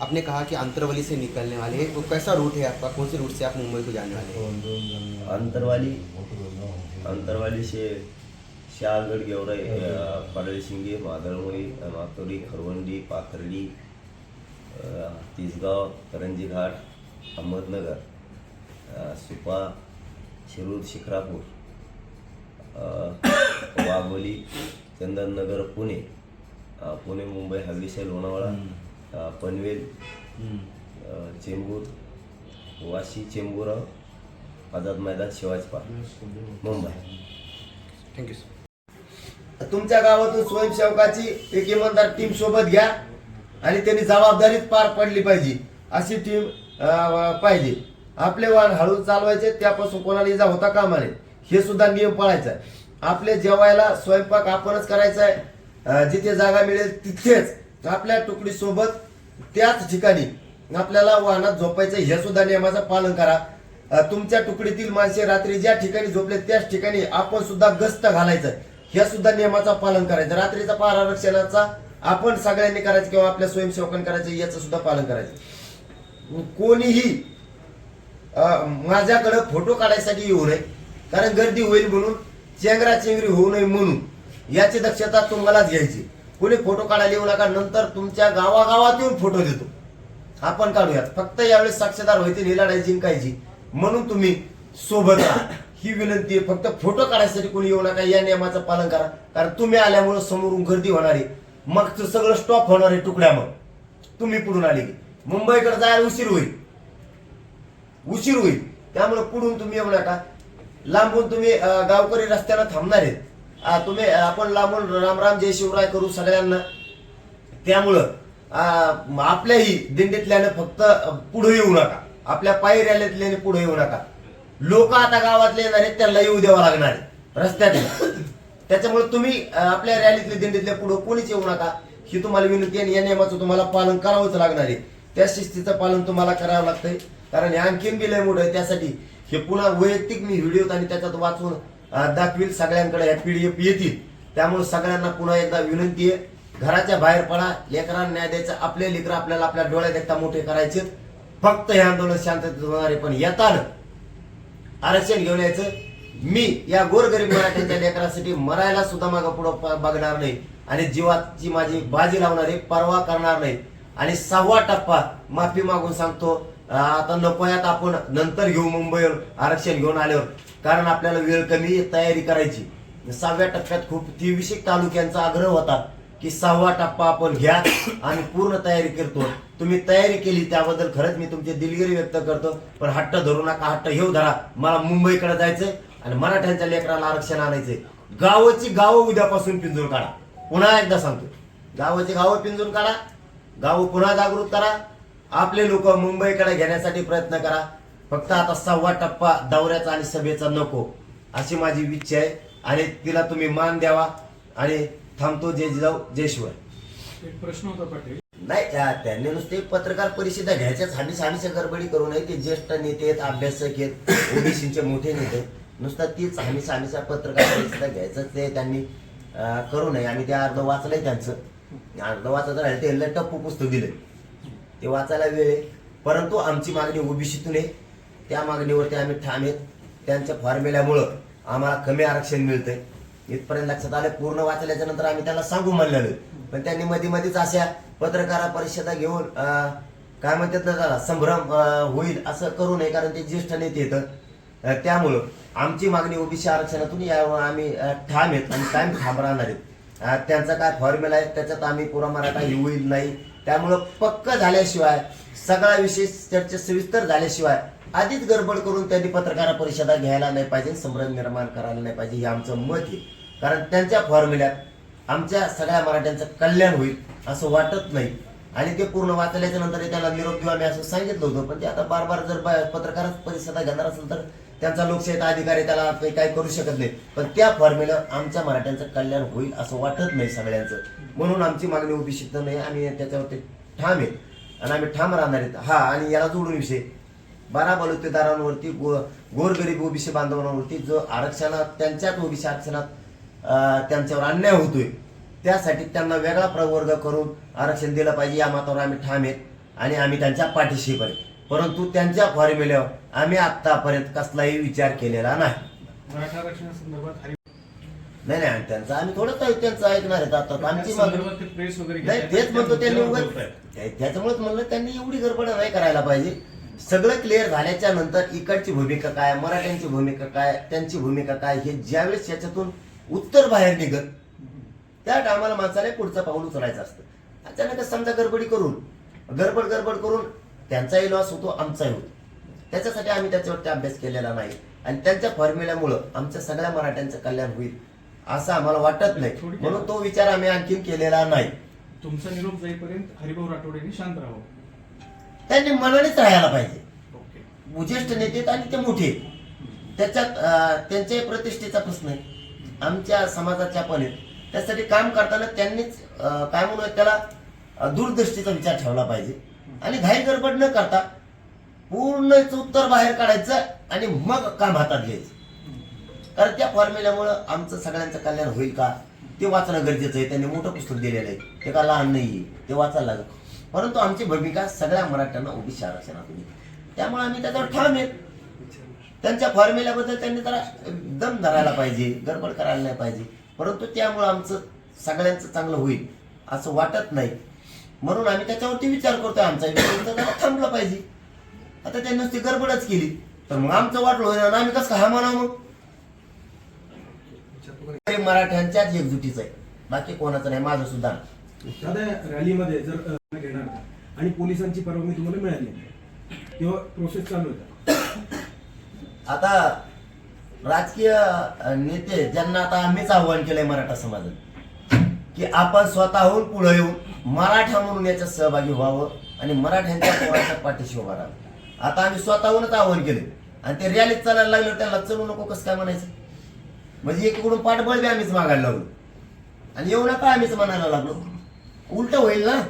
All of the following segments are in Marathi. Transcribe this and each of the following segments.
आपने कहा कि अंतरवली से निकलने वाले हैं, वो कैसा रूट है आपका, कौन से रूट से आप मुंबई को जाने वाले हैं? अंतरवाली से शहागढ़ गेवराई, पडळशिंगे, मादळमोई, मातोरी, खरवंडी, पाथर्डी, तिसगाव, करंजी घाट, Ahmednagar, Supa, Shirur, Shikrapur, Wagholi, Chandannagar, Pune, Pune Mumbai Haveli, Lonavala, Panvel, Chembur, Vashi, Chembur, Azad Maidan, Shivaji park, Mumbai. Thank you sir. तुमच्या गावातून स्वयंसेवकाची एक इमानदार टीम सोबत घ्या आणि त्यांनी जबाबदारीत पार पडली पाहिजे अशी टीम पाहिजे. आपले वाहन हळू चालवायचे, त्यापासून कोणाला इजा होता कामा नये, हे सुद्धा नियम पाळायचा आहे. आपले जेवायला स्वयंपाक आपणच करायचा आहे. जिथे जागा मिळेल तिथेच आपल्या तुकडी सोबत त्याच ठिकाणी आपल्याला वाहनात झोपायचं, हे सुद्धा नियमाचं पालन करा. तुमच्या तुकडीतील माणसे रात्री ज्या ठिकाणी झोपले त्याच ठिकाणी आपण सुद्धा गस्त घालायचं, हे सुद्धा नियमाचं पालन करायचं. रात्रीचा पहारा रक्षणाचा आपण सगळ्यांनी करायचं किंवा आपल्या स्वयंसेवकांनी करायचं, याचं सुद्धा पालन करायचं. कोणीही माझ्याकडे फोटो काढायसाठी येऊ नये, कारण गर्दी होईल म्हणून, चेंगराचेंगरी होऊ नये म्हणून याची दक्षता तुम्हालाच घ्यायची. कोणी फोटो काढायला येऊ नका, नंतर तुमच्या गावागावात येऊन फोटो देतो आपण काढूयात. फक्त यावेळेस साक्षीदार व्हायची, ही लढाई जिंकायची म्हणून तुम्ही सोबत राहा, ही विनंती आहे. फक्त फोटो काढायसाठी कोणी येऊ नका, या नियमाचं पालन करा. कारण तुम्ही आल्यामुळे समोरून गर्दी होणार आहे, मग सगळं स्टॉप होणार आहे तुकड्या. मग तुम्ही पुढून आले की मुंबईकडे जायला उशीर होईल, त्यामुळे पुढून तुम्ही येऊ नका. लांबून तुम्ही गावकरी रस्त्याला थांबणार आहेत, तुम्ही आपण लांबून राम राम जय शिवराय करू सगळ्यांना. त्यामुळं आपल्याही दिंडीतल्याने फक्त पुढे येऊ नका, आपल्या पायी रॅलीतल्याने पुढे येऊ नका. लोक आता गावातले येणार आहेत, त्यांना येऊ द्यावं लागणार आहे रस्त्यात. त्याच्यामुळे तुम्ही आपल्या रॅलीतले दिंडीतल्या पुढे कोणीच येऊ नका, ही तुम्हाला विनंती आहे. या नियमाचं तुम्हाला पालन करावंच लागणार आहे. त्या शिस्तीचं पालन तुम्हाला करावं लागतंय, कारण हे आणखीन बी लय मोठं आहे. त्यासाठी हे पुन्हा वैयक्तिक मी व्हिडिओ आणि त्याच्यात वाचून दाखवील, सगळ्यांकडे ह्या PDF येतील. त्यामुळे सगळ्यांना पुन्हा एकदा विनंती आहे, घराच्या बाहेर पडा, लेकरांना न्याय द्यायचा. आपले लेकर आपल्याला आपल्या डोळ्यात एकदा मोठे करायचे. फक्त हे आंदोलन शांततेत होणार आहे, पण येताना आरक्षण घेऊन यायचं. मी या गोरगरीब मराठ्यांच्या लेकरांसाठी मरायला सुद्धा मागं पुढं बघणार नाही आणि जीवाची माझी बाजी लावणार आहे, परवा करणार नाही. आणि 6वा टप्पा माफी मागून सांगतो, आता नको यात, आपण नंतर घेऊ मुंबईवर आरक्षण घेऊन आल्यावर, कारण आपल्याला वेळ कमी, तयारी करायची. 6व्या टप्प्यात खूप 23 तालुक्यांचा आग्रह होता की 6वा टप्पा आपण घ्या आणि पूर्ण तयारी करतो. तुम्ही तयारी केली त्याबद्दल खरंच मी तुमची दिलगिरी व्यक्त करतो. पण हट्ट धरू नका, हट्ट घेऊ धरा. मला मुंबईकडे जायचंय आणि मराठ्यांच्या लेकराला आरक्षण आणायचंय. गावाची गावं उद्यापासून पिंजून काढा. पुन्हा एकदा सांगतो, गावाची गावं पिंजून काढा, गाव पुन्हा जागृत करा. आपले लोक मुंबईकडे घेण्यासाठी प्रयत्न करा. फक्त आता 6वा टप्पा दौऱ्याचा आणि सभेचा नको, अशी माझी इच्छा आहे. आणि तिला तुम्ही मान द्यावा. आणि थांबतो. जय जिजाऊ, जय शिवाय. एक प्रश्न होता पाटील. नाही, त्यांनी नुसते पत्रकार परिषदा घ्यायच्याच हानीच्या गडबडी करू नये. ते ज्येष्ठ नेते आहेत, अभ्यासक आहेत, ओबीसीचे मोठे नेते. नुसता तीच हानीच्या पत्रकार परिषदा घ्यायचं ते त्यांनी करू नये. आणि ते अर्ध वाचलंय, त्यांचं अर्ध वाचायचं राहिलं, ते टप्पू पुस्तक दिलंय, ते वाचायला वेळ आहे. परंतु आमची मागणी ओबीसीतून आहे, त्या मागणीवरती आम्ही ठाम आहेत. त्यांच्या फॉर्म्युल्यामुळं आम्हाला कमी आरक्षण मिळतंय, इथपर्यंत लक्षात आलं. पूर्ण वाचल्याच्या नंतर आम्ही त्याला सांगू म्हणलेलो, पण त्यांनी मधीच अशा पत्रकार परिषदा घेऊन काय म्हणतात ना, त्याला संभ्रम होईल असं करू नये, कारण ते ज्येष्ठ नेते येतं. त्यामुळं आमची मागणी ओबीसी आरक्षणातून यावर आम्ही ठाम आहेत आणि कायम ठाम राहणार आहेत. त्यांचा काय फॉर्म्युला आहे त्याच्यात आम्ही पुरा मराठा होईल नाही. त्यामुळं पक्क झाल्याशिवाय, सगळा विषय चर्चा सविस्तर झाल्याशिवाय आधीच गडबड करून त्यांनी पत्रकार परिषदा घ्यायला नाही पाहिजे, संभ्रम निर्माण करायला नाही पाहिजे, हे आमचं मत आहे. कारण त्यांच्या फॉर्म्युल्यात आमच्या सगळ्या मराठ्यांचं कल्याण होईल असं वाटत नाही. आणि ते पूर्ण वाचल्याच्या नंतर त्याला निरोप देऊ आम्ही असं सांगितलं होतं. पण ते आता बार जर पत्रकार परिषदा घेणार असेल तर त्यांचा लोकशाहीचा अधिकार आहे, त्याला काही करू शकत नाही. पण त्या फॉर्म्युला आमच्या मराठ्यांचं कल्याण होईल असं वाटत नाही सगळ्यांचं. म्हणून आमची मागणी ओबीसीत नाही, आम्ही त्याच्यावरती ठाम आहेत आणि आम्ही ठाम राहणार आहेत. हा, आणि याला जोडून विषय 12 बलुतेदारांवरती, गोरगरीब ओबीसी बांधवांवरती जो आरक्षणात, त्यांच्याच ओबीसी आरक्षणात त्यांच्यावर अन्याय होतोय, त्यासाठी त्यांना वेगळा प्रवर्ग करून आरक्षण दिलं पाहिजे, या मतावर आम्ही ठाम आहेत. आणि आम्ही त्यांच्या पाठीशी पण आहे. परंतु त्यांच्या फॉर्म्युल्यावर आम्ही आतापर्यंत कसलाही विचार केलेला नाही. मराठा आरक्षणासंदर्भात नाही नाही त्यांचं आम्ही थोडंच त्यांचं ऐकणार आहेत. आता आमची संदर्भात ते प्रेस वगैरे नाही घेतात. तेच म्हणतो त्यांनी त्या उगाच मुद्द्यावर त्याच्यामुळेच म्हणलं त्यांनी एवढी गडबड नाही करायला पाहिजे. सगळं क्लिअर झाल्याच्या नंतर इकडची भूमिका काय, मराठ्यांची भूमिका काय, त्यांची भूमिका काय, हे ज्यावेळेस याच्यातून उत्तर बाहेर निघत त्या टायमाला माणसाने पुढचं पाऊल उचलायचं असतं. अचानकच समजा गडबड करून त्यांचाही लॉस होतो, आमचाही होतो. त्याच्यासाठी आम्ही त्याच्यावरती अभ्यास केलेला नाही आणि त्यांच्या फॉर्म्युल्यामुळं आमच्या सगळ्या मराठ्यांचं कल्याण होईल असं आम्हाला वाटत नाही. म्हणून तो विचार आम्ही आणखीन केलेला नाही. तुमचा निरोप जाईपर्यंत हरिभाऊ राठोड यांनी शांत राहावं. त्यांनी मनानेच राहायला पाहिजे. ओके. ज्येष्ठ नेते आहेत आणि ते मोठे आहेत. त्याच्यात त्यांच्या प्रतिष्ठेचा प्रश्न आहे, आमच्या समाजाच्या पण आहेत. त्यासाठी काम करताना त्यांनीच काय म्हणून त्याला दूरदृष्टीचा विचार ठेवला पाहिजे आणि घाई गडबड न करता पूर्ण उत्तर बाहेर काढायचं आणि मग काम हातात घ्यायचं. कारण त्या फॉर्म्युल्यामुळं आमचं सगळ्यांचं कल्याण होईल का ते वाचणं गरजेचं आहे. त्यांनी मोठं पुस्तक दिलेलं आहे, ते का लहान नाहीये, ते वाचायला लागत. परंतु आमची भूमिका सगळ्या मराठ्यांना ओबीसी आरक्षणात होती. त्यामुळे आम्ही त्याच्यावर ठाम आहेत. त्यांच्या फॉर्म्युल्याबद्दल त्यांनी जरा दम धरायला पाहिजे, गडबड करायला नाही पाहिजे. परंतु त्यामुळे आमचं सगळ्यांचं चांगलं होईल असं वाटत नाही. म्हणून आम्ही त्याच्यावरती विचार करतोय. आमचा विचार जरा थांबला पाहिजे. आता त्यांनी नुसती गडबडच केली तर मग आमचं वाटलं होईल आणि आम्ही कसं काय हा म्हणावं. मग मराठ्यांच्याच एकजुटीच आहे, बाकी कोणाचं नाही, माझं सुद्धा नाही. दादा रॅलीमध्ये जर घेणार आणि पोलिसांची परवानगी तुम्हाला मिळाली तेव्हा प्रोसेस चालू होता. आता राजकीय नेते ज्यांना आता आम्हीच आव्हान केलंय मराठा समाजात की आपण स्वतःहून पुढे येऊन मराठा म्हणून याच्यात सहभागी व्हावं आणि मराठ्यांच्या पोराच्या पाठीशी उभा राहावं. आता आम्ही स्वतःहूनच आव्हान केले आणि ते रॅलीत चालायला लागलं त्यांना चलू नको कसं काय म्हणायचं. म्हणजे एकीकडून पाठबळ बी आम्हीच मागायला लागलो आणि येऊ नका आम्हीच म्हणायला लागलो. उलट होईल ना.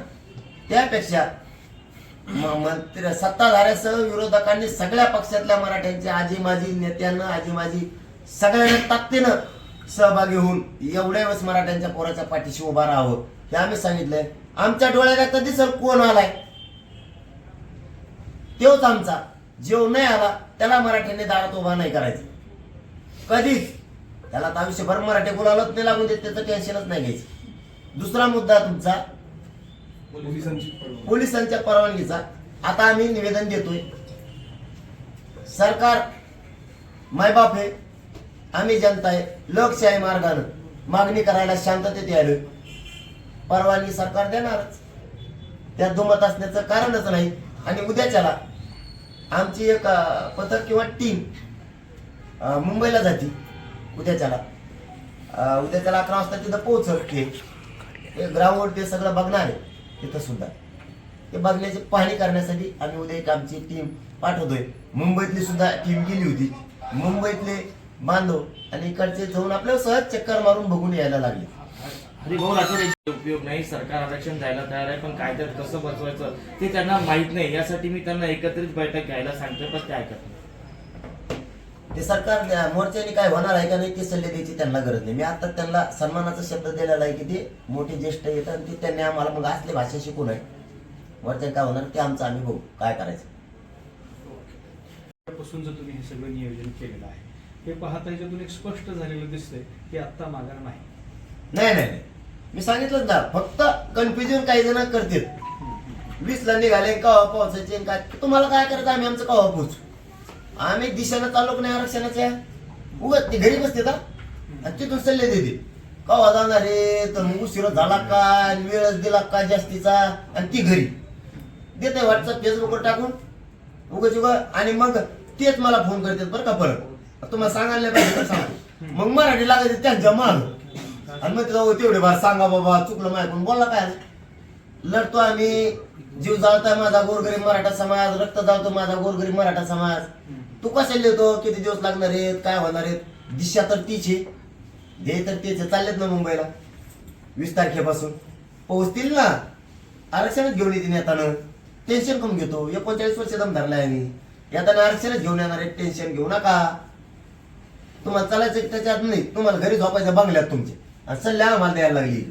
त्यापेक्षा सत्ताधाऱ्यासह विरोधकांनी सगळ्या पक्षातल्या मराठ्यांच्या आजी माजी नेत्यांना आजी माजी सगळ्यांना ताकदीनं सहभागी होऊन एवढ्या वेळेस मराठ्यांच्या पोराच्या पाठीशी उभा राहावं हे आम्ही सांगितलंय. आमच्या डोळ्यात आता दिसल कोण आलाय तोच आमचा. जेव नाही आला त्याला मराठ्यांनी दारात उभा नाही करायचं कधीच. त्याला आता आयुष्यभर मराठी बोलावलंच नाही लागून देत, त्याचं टेन्शनच नाही घ्यायचं. दुसरा मुद्दा तुमचा पोलिसांच्या परवानगीचा. आता आम्ही निवेदन देतोय. सरकार मायबाप आहे, आम्ही जनता आहे. लोकशाही मार्गानं मागणी करायला शांततेत आलोय. परवानगी सरकार देणारच, त्यात दुमत असण्याचं कारणच नाही. आणि उद्याच्याला आमची एक पथक किंवा टीम मुंबईला जाते. उद्याच्याला 11 वाजता तिथं पोहोचते. ग्राउंडवर ते सगळं बघणार आहे. तिथं सुद्धा ते बघण्याची पाहणी करण्यासाठी आम्ही उद्या एक आमची टीम पाठवतोय. मुंबईतली सुद्धा टीम गेली होती. मुंबईतले बांधव आणि इकडचे जाऊन आपल्याला सहज चक्कर मारून बघून यायला लागले. हरिभाऊ राठोड याचा उपयोग नाही. सरकार आरक्षण द्यायला तयार आहे, पण कायद्यात कसं बसवायचं ते त्यांना माहित नाही. यासाठी मी त्यांना एकत्रित बैठक घ्यायला सांगतोय, पण ते ऐकत नाही. ते सरकार मोर्चाने काय होणार आहे का नाही ते सल्ले द्यायची त्यांना गरज नाही. मी आता त्यांना सन्मानाचा शब्द दिलेला आहे की ते मोठे ज्येष्ठ येतात आणि ते त्यांनी आम्हाला मग असली भाषा शिकून आहे. मोर्चा काय होणार ते आमचं आम्ही बघू काय करायचं. पासून जर तुम्ही हे सगळं नियोजन केलेलं आहे हे पाहता याच्यातून एक स्पष्ट झालेलं दिसतंय की आत्ता माघार नाही. नाही नाही नाही. मी सांगितलंच ना, फक्त कन्फ्युजन काही जण करतील. 20ला निघाले कवा पोहोचायचे काय तुम्हाला काय करायचं आम्ही आमचं कवा पोहोचू. आम्ही दिशेनं चाललो नाही आरक्षणाच्या. उगत ते घरी बसते आणि तिथून सल्ले देते कवा जाणार रे, तर मग उशिरा झाला का, वेळच दिला का जास्तीचा, आणि ती घरी देते व्हॉट्सअप फेसबुकवर टाकून उगाच उगा. आणि मग तेच मला फोन करतात बरं का परत तुम्हाला सांगायला नाही पाहिजे सांगा. मग मराठी लागायचे त्यांच्या माग आणि मग तेवढे बार सांगा बाबा चुकलं माझ्याकडून बोलला काय. लढतो आम्ही, जीव जाळताय माझा गोरगरीब मराठा समाज, रक्त जाळतो माझा गोरगरीब मराठा समाज. तू कशाला येतो, किती दिवस लागणार आहेत, काय होणार आहेत. दिशा तर तीच आहे, ध्येय तर तेच चाललेत ना. मुंबईला 20 तारखेपासून पोहोचतील ना. आरक्षणच घेऊन येते येताना. टेन्शन करून घेतो. 39 वर्ष दम धरलाय आम्ही. येताना आरक्षणच घेऊन येणार आहे. टेन्शन घेऊ नका. तुम्हाला चालायचं त्याच्यात नाही, तुम्हाला घरी झोपायचं बंगल्यात तुमचे आणि सल्ले आम्हाला द्यायला लागली.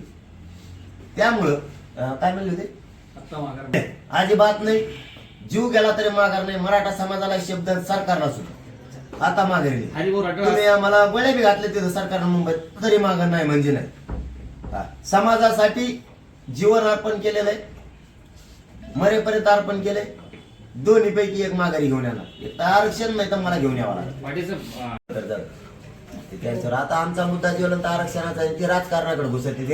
त्यामुळं काय म्हणले होते आता माघार नाही. अजिबात नाही. जीव गेला तरी माघार नाही. मराठा समाजाला शब्द सरकारला सुद्धा आता माघारी नाही. हरिभाऊ राठोड तुम्ही आम्हाला गोळ्या बी घातले तिथं सरकारनं मुंबईत तरी माघार नाही म्हणजे नाही. हा. समाजासाठी जीवन अर्पण केलेलं आहे, मरेपर्यंत अर्पण केलंय. दोन्ही पैकी एक माघारी घेऊन याला. एक तर आरक्षण नाही तर मला घेऊन यावं लागलं. पाटील तर त्यांच्यावर आता आमचा मुद्दा ज्वलंत आरक्षणाचा आहे, ते राजकारणाकडे घुसते.